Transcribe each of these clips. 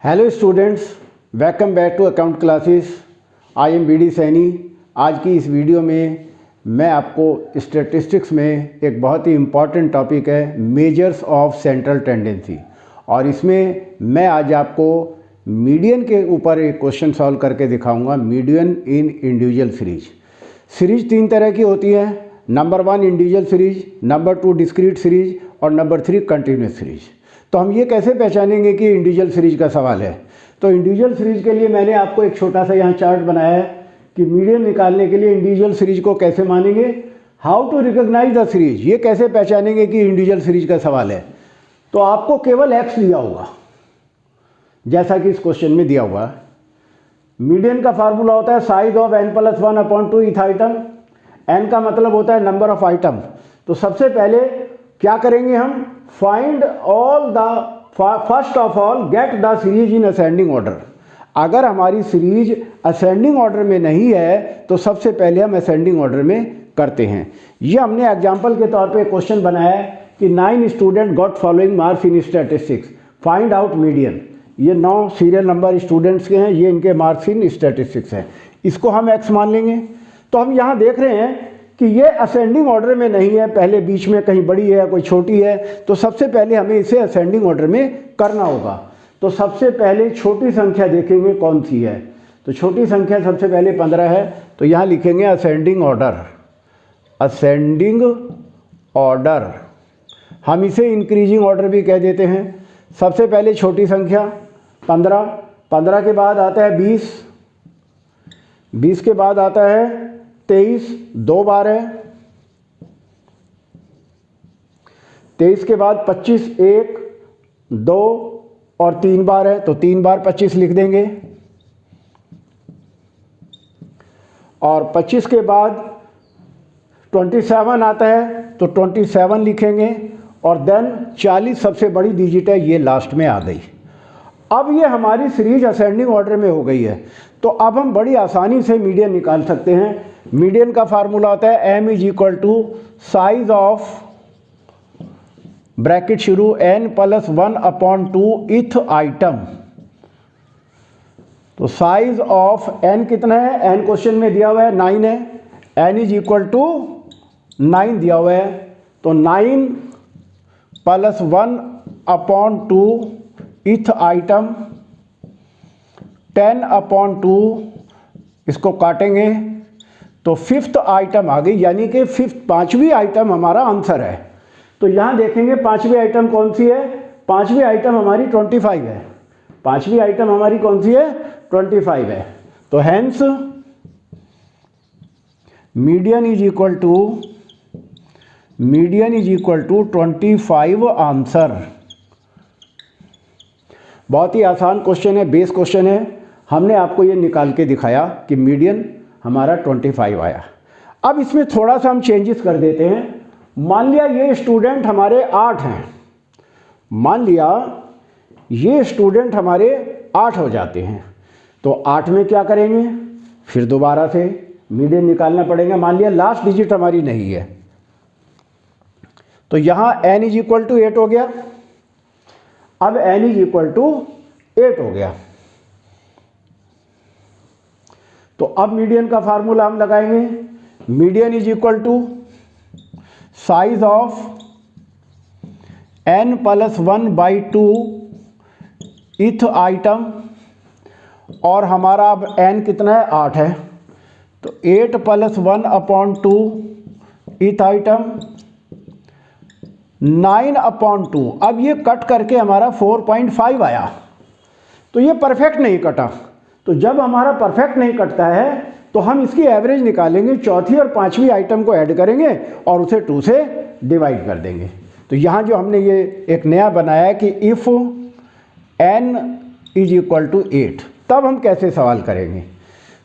Hello students, welcome back to account classes. I am B D Saini. आज की इस video में मैं आपको स्टैटिस्टिक्स में एक बहुत ही इम्पॉर्टेंट टॉपिक है मेजर्स ऑफ सेंट्रल टेंडेंसी, और इसमें मैं आज आपको मीडियन के ऊपर एक क्वेश्चन सॉल्व करके दिखाऊंगा। मीडियन इन इंडिविजुअल सीरीज। सीरीज तीन तरह की होती है। Number 1 individual series, number 2 discrete series और नंबर 3 कंटिन्यूस सीरीज। तो हम ये कैसे पहचानेंगे कि इंडिविजुअल सीरीज का सवाल है? तो इंडिविजुअल सीरीज के लिए मैंने आपको एक छोटा सा यहाँ चार्ट बनाया है कि मीडियन निकालने के लिए इंडिविजुअल सीरीज को कैसे मानेंगे, how to recognise the series, ये कैसे पहचानेंगे कि इंडिविजुअल सीरीज का सवाल है। तो आपको केवल एक्स दिया होगा, जैसा कि इस क्वेश्चन में दिया हुआ है। मीडियन का फार्मूला होता है size of n+1/2 th item. n का मतलब होता है नंबर ऑफ आइटम। तो सबसे पहले क्या करेंगे हम? Find all the first of all get the series in ascending order. अगर हमारी सीरीज असेंडिंग ऑर्डर में नहीं है तो सबसे पहले हम असेंडिंग ऑर्डर में करते हैं। ये हमने एग्जाम्पल के तौर पे क्वेश्चन बनाया है कि 9 student got following marks in statistics, find out median. ये 9 सीरियल नंबर स्टूडेंट्स के हैं, ये इनके मार्क्स इन स्टैटिस्टिक्स हैं। इसको हम एक्स मान लेंगे। तो हम यहाँ देख रहे हैं कि ये असेंडिंग ऑर्डर में नहीं है, पहले बीच में कहीं बड़ी है कोई छोटी है, तो सबसे पहले हमें इसे असेंडिंग ऑर्डर में करना होगा। तो सबसे पहले छोटी संख्या देखेंगे कौन सी है। तो छोटी संख्या सबसे पहले 15 है, तो यहाँ लिखेंगे असेंडिंग ऑर्डर। असेंडिंग ऑर्डर, हम इसे इंक्रीजिंग ऑर्डर भी कह देते हैं। सबसे पहले छोटी संख्या 15, 15 के बाद आता है 20, 20 के बाद आता है 23, 2 बार है। 23 के बाद 25, 1, 2 और 3 बार है, तो 3 बार 25 लिख देंगे। और 25 के बाद 27 आता है, तो 27 लिखेंगे। और देन 40 सबसे बड़ी डिजिट है, ये लास्ट में आ गई। अब ये हमारी सीरीज असेंडिंग ऑर्डर में हो गई है। तो अब हम बड़ी आसानी से मीडियन निकाल सकते हैं। मीडियन का फार्मूला होता है m = साइज ऑफ, ब्रैकेट शुरू, n+1/2 ईथ आइटम। तो साइज ऑफ n कितना है? n क्वेश्चन में दिया हुआ है 9 है, n = 9 दिया हुआ है। तो 9 + 1/2 ईथ आइटम, 10/2, इसको काटेंगे तो 5th आइटम आ गई, यानी कि 5वीं आइटम हमारा आंसर है। तो यहाँ देखेंगे 5वीं आइटम कौन सी है? 5वीं आइटम हमारी 25 है। 5वीं आइटम हमारी कौन सी है? 25 है। तो hence median is equal to 25 answer. बहुत ही आसान क्वेश्चन है, बेस क्वेश्चन है। हमने आपको ये निकाल के दिखाया कि मीडियन हमारा 25 आया। अब इसमें थोड़ा सा हम चेंजेस कर देते हैं। मान लिया ये स्टूडेंट हमारे 8 हैं, मान लिया ये स्टूडेंट हमारे 8 हो जाते हैं, तो 8 में क्या करेंगे? फिर दोबारा से मीडियन निकालना पड़ेगा। मान लिया लास्ट डिजिट हमारी नहीं है, तो यहाँ n = 8 हो गया। अब n = 8 हो गया, तो अब मीडियन का फार्मूला हम लगाएंगे। Median = size of n+1/2 th item, और हमारा अब n कितना है? 8 है, तो 8 + 1/2 ईथ आइटम, 9/2। अब ये कट करके हमारा 4.5 आया, तो ये परफेक्ट नहीं कटा। तो जब हमारा परफेक्ट नहीं कटता है तो हम इसकी एवरेज निकालेंगे, चौथी और 5वीं आइटम को ऐड करेंगे और उसे 2 से डिवाइड कर देंगे। तो यहाँ जो हमने ये एक नया बनाया है कि इफ़ n = 8, तब हम कैसे सवाल करेंगे?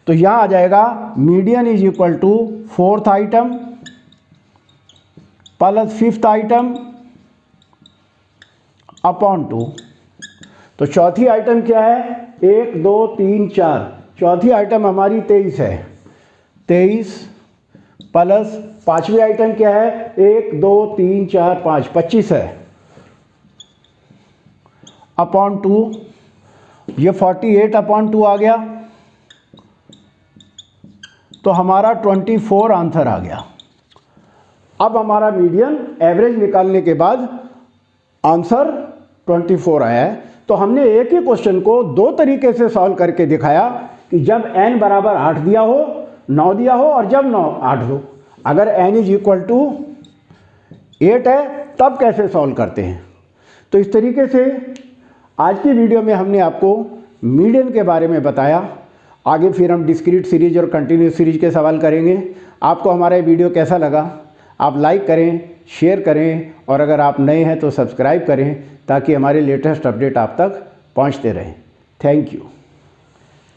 तो यहाँ आ जाएगा median = 4th item + 5th item upon 2। तो चौथी आइटम क्या है? 1, 2, 3, 4। चौथी आइटम हमारी 23 है, 23 प्लस 5वीं आइटम क्या है? 1, 2, 3, 4, 5, 25 है, अपॉन 2। ये 48/2 आ गया, तो हमारा 24 आंसर आ गया। अब हमारा मीडियन एवरेज निकालने के बाद आंसर 24 आया है। तो हमने एक ही क्वेश्चन को दो तरीके से सॉल्व करके दिखाया कि जब n बराबर 8 दिया हो, 9 दिया हो, और जब 9 8 हो। अगर n = 8 है तब कैसे सॉल्व करते हैं। तो इस तरीके से आज की वीडियो में हमने आपको मीडियन के बारे में बताया। आगे फिर हम डिस्क्रीट सीरीज और कंटिन्यूस सीरीज के सवाल करेंगे। आपको हमारा ये वीडियो कैसा लगा, आप लाइक करें, शेयर करें, और अगर आप नए हैं तो सब्सक्राइब करें ताकि हमारे लेटेस्ट अपडेट आप तक पहुंचते रहें। Thank you.